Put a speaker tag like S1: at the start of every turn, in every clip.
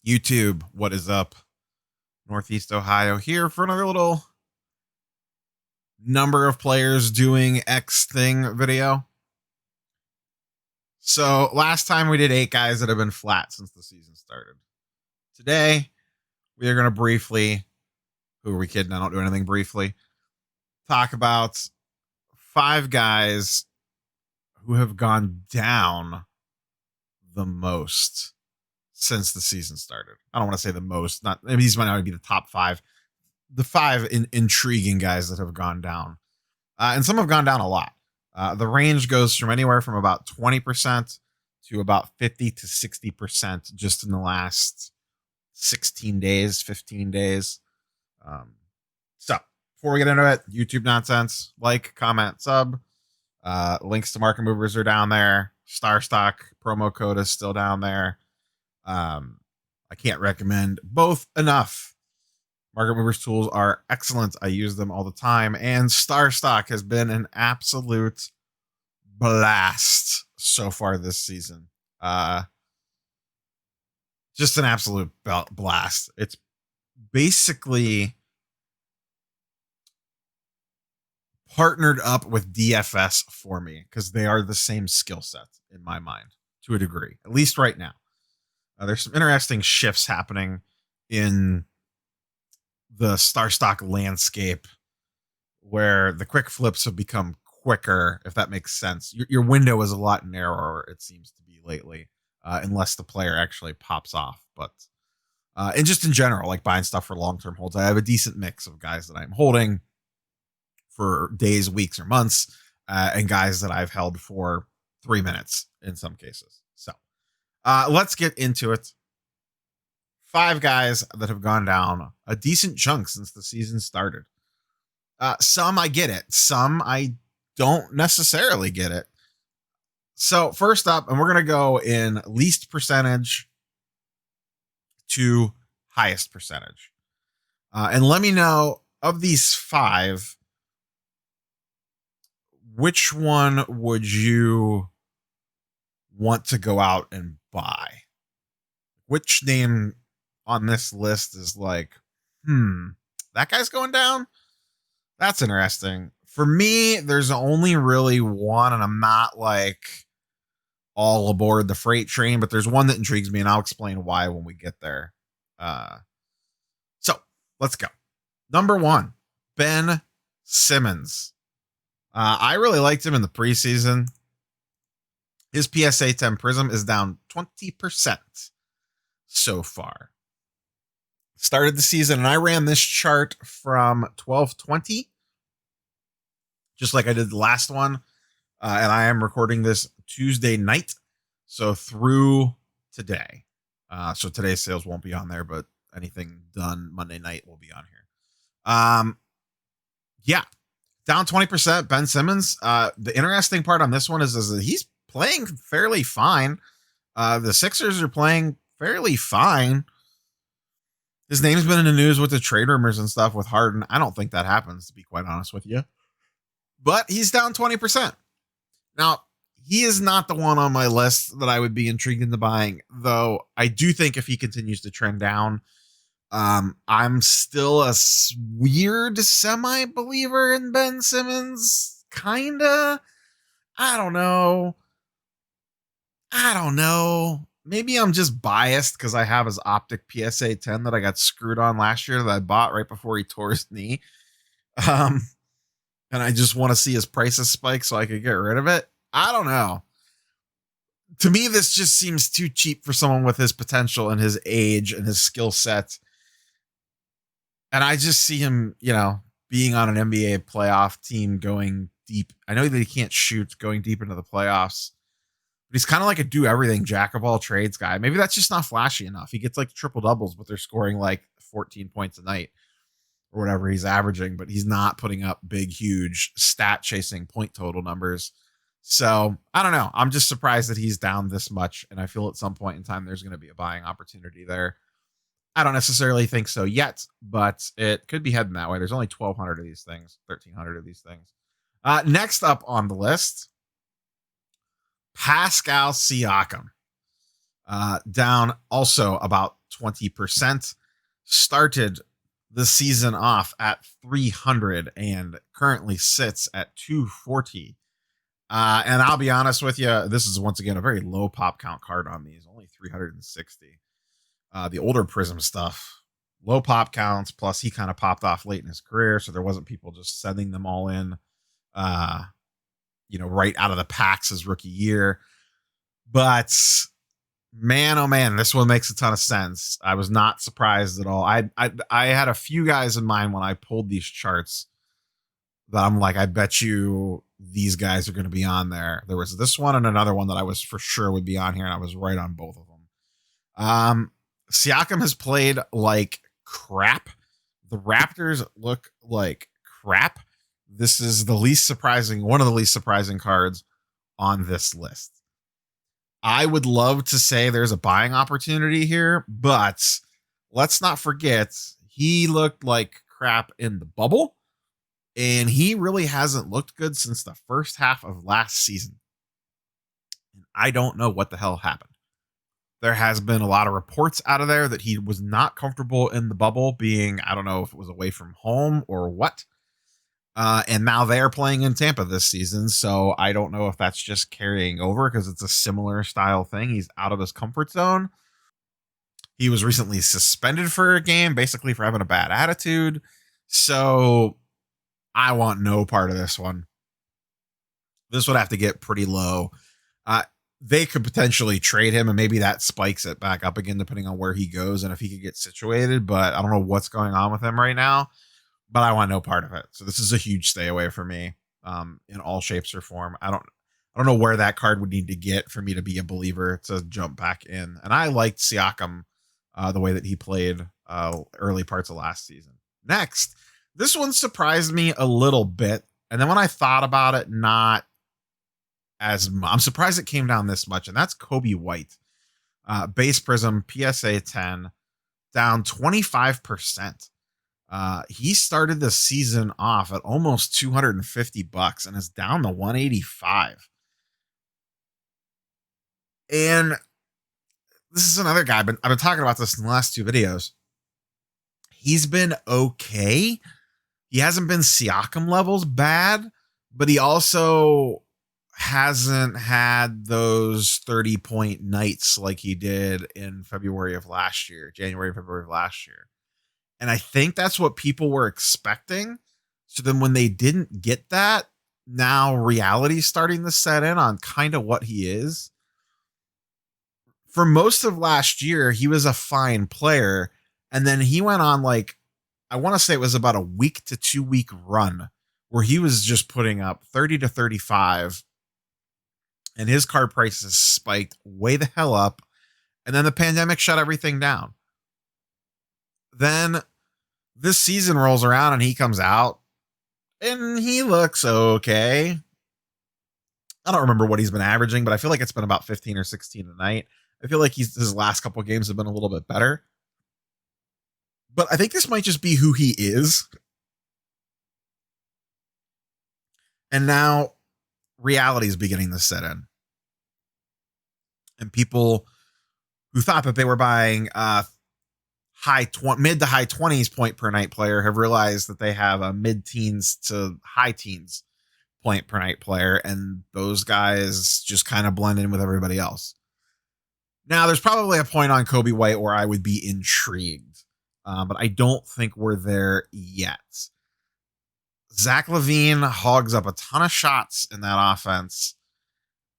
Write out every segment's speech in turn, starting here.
S1: YouTube, what is up? Northeast Ohio here for another little number of players doing X thing video. So last time we did 8 guys that have been flat since the season started. Today, we are going to briefly, who are we kidding? I don't do anything briefly, talk about 5 guys who have gone down the most since the season started. I don't want to say the most, not maybe these might not be the top 5. The 5 intriguing guys that have gone down. And some have gone down a lot. The range goes from anywhere from about 20% to about 50 to 60% just in the last 16 days, 15 days. So before we get into it, YouTube nonsense, like, comment, sub. Links to market movers are down there. Star Stock promo code is still down there. I can't recommend both enough. Market movers tools are excellent. I use them all the time, and Star Stock has been an absolute blast so far this season. Just an absolute blast. It's basically partnered up with DFS for me because they are the same skill set in my mind to a degree, at least right now. There's some interesting shifts happening in the Star Stock landscape where the quick flips have become quicker, if that makes sense. Your window is a lot narrower, it seems to be lately, unless the player actually pops off. But and just in general, like buying stuff for long-term holds, I have a decent mix of guys that I'm holding for days, weeks, or months, and guys that I've held for 3 minutes in some cases. So let's get into it. 5 guys that have gone down a decent chunk since the season started. Some I get it. Some I don't necessarily get it. So first up, and we're going to go in least percentage to highest percentage. And let me know, of these 5, which one would you want to go out and buy? Which name on this list is like, that guy's going down? That's interesting. For me, there's only really one, and I'm not like all aboard the freight train, but there's one that intrigues me, and I'll explain why when we get there. So let's go. Number 1, Ben Simmons. I really liked him in the preseason. His PSA 10 Prism is down 20% so far. Started the season, and I ran this chart from 12/20, just like I did the last one. And I am recording this Tuesday night, so through today. So today's sales won't be on there, but anything done Monday night will be on here. Yeah, down 20%. Ben Simmons. The interesting part on this one is that he's playing fairly fine. The Sixers are playing fairly fine. His name's been in the news with the trade rumors and stuff with Harden. I don't think that happens, to be quite honest with you. But he's down 20%. Now, he is not the one on my list that I would be intrigued into buying, though I do think if he continues to trend down, I'm still a weird semi-believer in Ben Simmons. Kinda. I don't know. Maybe I'm just biased because I have his optic PSA 10 that I got screwed on last year that I bought right before he tore his knee. And I just want to see his prices spike so I could get rid of it. I don't know. To me, this just seems too cheap for someone with his potential and his age and his skill set. And I just see him, being on an NBA playoff team going deep. I know that he can't shoot, going deep into the playoffs. But he's kind of like a do everything jack of all trades guy. Maybe that's just not flashy enough. He gets like triple doubles, but they're scoring like 14 points a night or whatever he's averaging, but he's not putting up big, huge stat chasing point total numbers. So I don't know. I'm just surprised that he's down this much. And I feel at some point in time, there's going to be a buying opportunity there. I don't necessarily think so yet, but it could be heading that way. There's only 1,200 of these things, 1,300 of these things. Next up on the list, Pascal Siakam. down also about 20%. Started the season off at 300 and currently sits at 240. And I'll be honest with you, this is once again a very low pop count card on these, only 360. The older Prism stuff, low pop counts, plus he kind of popped off late in his career, so there wasn't people just sending them all in, uh, right out of the packs his rookie year. But man, oh man, this one makes a ton of sense. I was not surprised at all. I had a few guys in mind when I pulled these charts that I'm like, I bet you these guys are going to be on there. There was this one and another one that I was for sure would be on here, and I was right on both of them. Siakam has played like crap. The Raptors look like crap. This is one of the least surprising cards on this list. I would love to say there's a buying opportunity here, but let's not forget he looked like crap in the bubble, and he really hasn't looked good since the first half of last season. And I don't know what the hell happened. There has been a lot of reports out of there that he was not comfortable in the bubble, being, I don't know if it was away from home or what. And now they're playing in Tampa this season, so I don't know if that's just carrying over because it's a similar style thing. He's out of his comfort zone. He was recently suspended for a game, basically for having a bad attitude. So I want no part of this one. This would have to get pretty low. They could potentially trade him, and maybe that spikes it back up again, depending on where he goes and if he could get situated. But I don't know what's going on with him right now. But I want no part of it. So this is a huge stay away for me, in all shapes or form. I don't know where that card would need to get for me to be a believer to jump back in. And I liked Siakam the way that he played early parts of last season. Next, this one surprised me a little bit. And then when I thought about it, not as much. I'm surprised it came down this much. And that's Kobe White. Base Prism, PSA 10, down 25%. He started the season off at almost $250 and is down to 185. And this is another guy, but I've been talking about this in the last two videos. He's been okay. He hasn't been Siakam levels bad, but he also hasn't had those 30-point nights like he did in January and February of last year. And I think that's what people were expecting. So then when they didn't get that, now reality's starting to set in on kind of what he is. For most of last year, he was a fine player. And then he went on I want to say it was about a week to 2 week run where he was just putting up 30 to 35. And his card prices spiked way the hell up. And then the pandemic shut everything down. Then this season rolls around and he comes out and he looks okay. I don't remember what he's been averaging, but I feel like it's been about 15 or 16 a night. I feel like his last couple of games have been a little bit better. But I think this might just be who he is. And now reality is beginning to set in. And people who thought that they were buying mid to high 20s point per night player have realized that they have a mid-teens to high teens point per night player, and those guys just kind of blend in with everybody else. Now, there's probably a point on Kobe White where I would be intrigued, but I don't think we're there yet. Zach LaVine hogs up a ton of shots in that offense,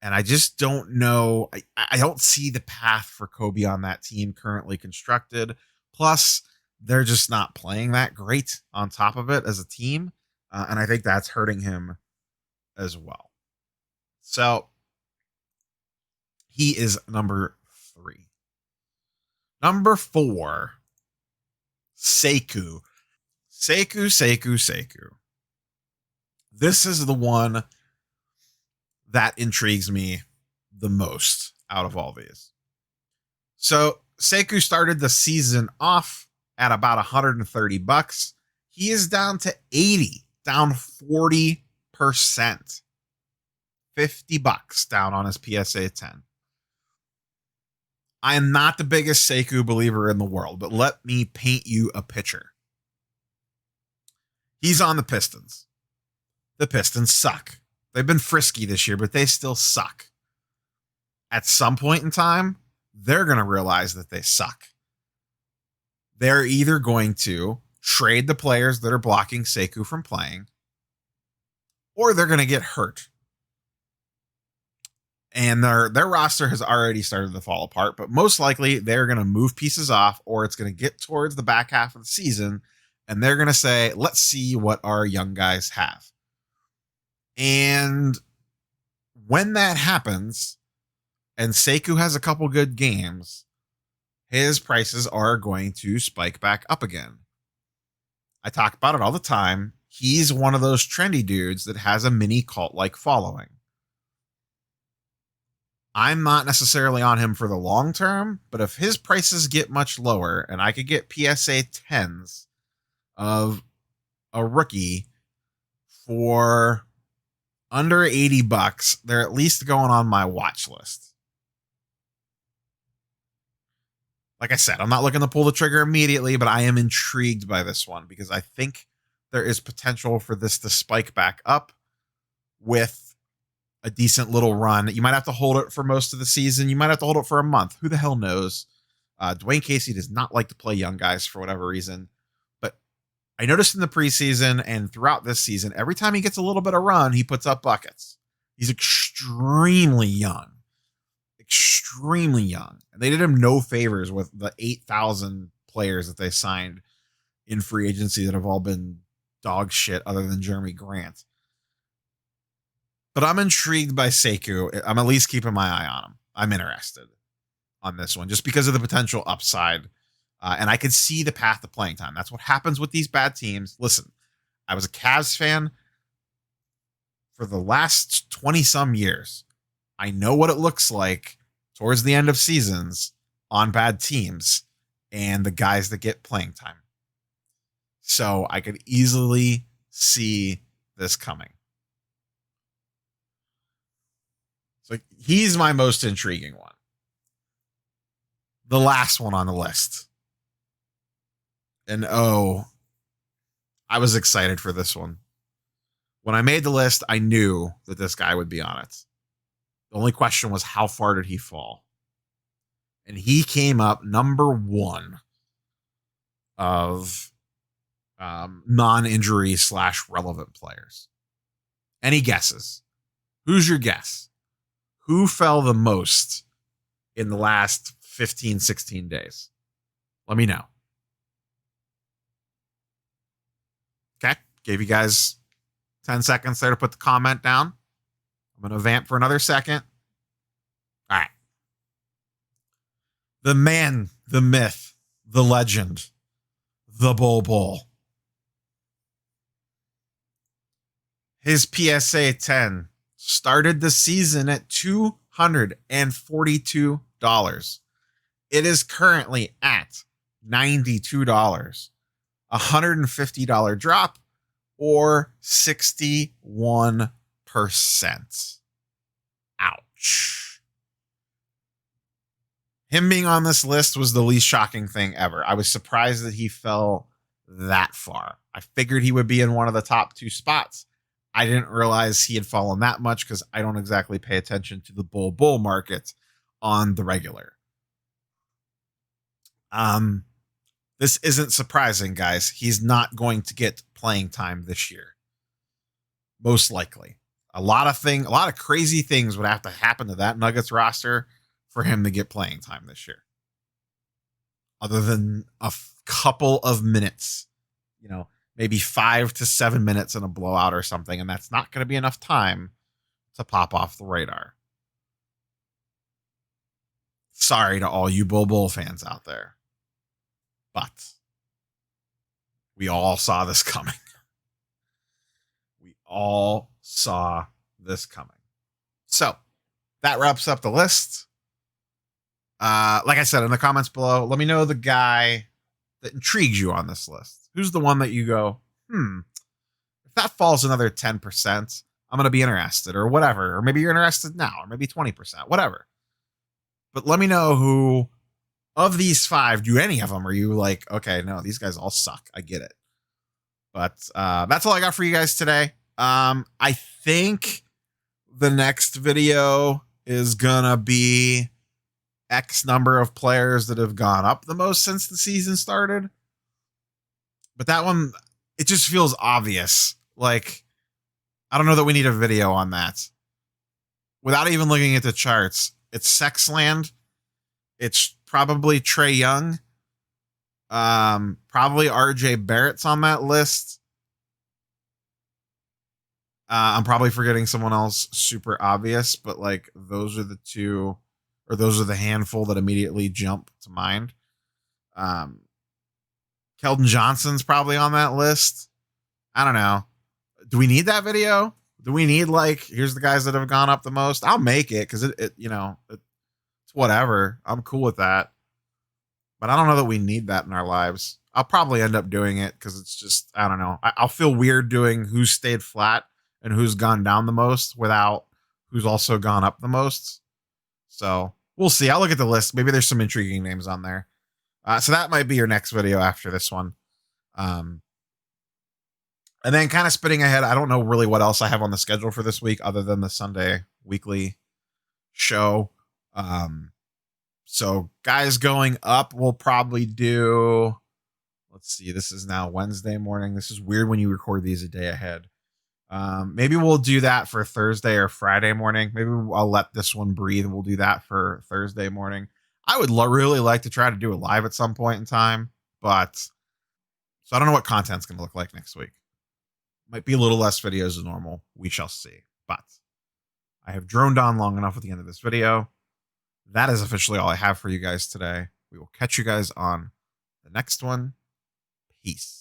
S1: and I just don't know. I don't see the path for Kobe on that team currently constructed. Plus, they're just not playing that great on top of it as a team, and I think that's hurting him as well. So he is number 3. Number 4, Sekou. Sekou. This is the one that intrigues me the most out of all these. So Sekou started the season off at about $130. He is down to 80, down 40%. $50 down on his PSA 10. I am not the biggest Sekou believer in the world, but let me paint you a picture. He's on the Pistons. The Pistons suck. They've been frisky this year, but they still suck. At some point in time, they're going to realize that they suck. They're either going to trade the players that are blocking Sekou from playing, or they're going to get hurt. And their roster has already started to fall apart, but most likely they're going to move pieces off, or it's going to get towards the back half of the season, and they're going to say, let's see what our young guys have. And when that happens, and Sekou has a couple good games, his prices are going to spike back up again. I talk about it all the time. He's one of those trendy dudes that has a mini cult-like following. I'm not necessarily on him for the long term, but if his prices get much lower and I could get PSA 10s of a rookie for under $80, they're at least going on my watch list. Like I said, I'm not looking to pull the trigger immediately, but I am intrigued by this one because I think there is potential for this to spike back up with a decent little run. You might have to hold it for most of the season. You might have to hold it for a month. Who the hell knows? Dwayne Casey does not like to play young guys for whatever reason. But I noticed in the preseason and throughout this season, every time he gets a little bit of run, he puts up buckets. He's extremely young. Extremely young. And they did him no favors with the 8,000 players that they signed in free agency that have all been dog shit other than Jeremy Grant. But I'm intrigued by Sekou. I'm at least keeping my eye on him. I'm interested on this one just because of the potential upside. And I could see the path to playing time. That's what happens with these bad teams. Listen, I was a Cavs fan for the last 20 some years. I know what it looks like towards the end of seasons on bad teams and the guys that get playing time. So I could easily see this coming. So he's my most intriguing one. The last one on the list. And I was excited for this one. When I made the list, I knew that this guy would be on it. The only question was, how far did he fall? And he came up number one of non-injury / relevant players. Any guesses? Who's your guess? Who fell the most in the last 15, 16 days? Let me know. Okay. Gave you guys 10 seconds there to put the comment down. I'm going to vamp for another second. All right. The man, the myth, the legend, the Bull. His PSA 10 started the season at $242. It is currently at $92. $150 drop or 61%. Ouch. Him being on this list was the least shocking thing ever. I was surprised that he fell that far. I figured he would be in one of the top 2 spots. I didn't realize he had fallen that much because I don't exactly pay attention to the bull market on the regular. This isn't surprising, guys. He's not going to get playing time this year. Most likely. A lot of crazy things would have to happen to that Nuggets roster for him to get playing time this year. Other than a couple of minutes, maybe 5 to 7 minutes in a blowout or something, and that's not going to be enough time to pop off the radar. Sorry to all you Bull fans out there, but we all saw this coming. We all saw this coming. So that wraps up the list. Like I said in the comments below, let me know the guy that intrigues you on this list. Who's the one that you go, if that falls another 10%, I'm going to be interested or whatever. Or maybe you're interested now, or maybe 20%, whatever. But let me know who of these 5, do any of them are you like, okay, no, these guys all suck. I get it. But that's all I got for you guys today. I think the next video is gonna be X number of players that have gone up the most since the season started. But that one, it just feels obvious. Like, I don't know that we need a video on that. Without even looking at the charts, it's Sexland. It's probably Trae Young. Probably RJ Barrett's on that list. I'm probably forgetting someone else super obvious, but like those are the 2, or those are the handful that immediately jump to mind. Keldon Johnson's probably on that list. I don't know. Do we need that video? Do we need like, here's the guys that have gone up the most? I'll make it because it's whatever. I'm cool with that. But I don't know that we need that in our lives. I'll probably end up doing it because it's just, I don't know. I'll feel weird doing who's stayed flat and who's gone down the most without who's also gone up the most. So we'll see. I'll look at the list. Maybe there's some intriguing names on there. So that might be your next video after this one. And then kind of spitting ahead, I don't know really what else I have on the schedule for this week other than the Sunday weekly show. So guys going up, we'll probably do, let's see, this is now Wednesday morning. This is weird when you record these a day ahead. Maybe we'll do that for Thursday or Friday morning. Maybe I'll let this one breathe and we'll do that for Thursday morning. I would really like to try to do it live at some point in time, but so I don't know what content's going to look like next week. Might be a little less videos than normal. We shall see. But I have droned on long enough at the end of this video. That is officially all I have for you guys today. We will catch you guys on the next one. Peace.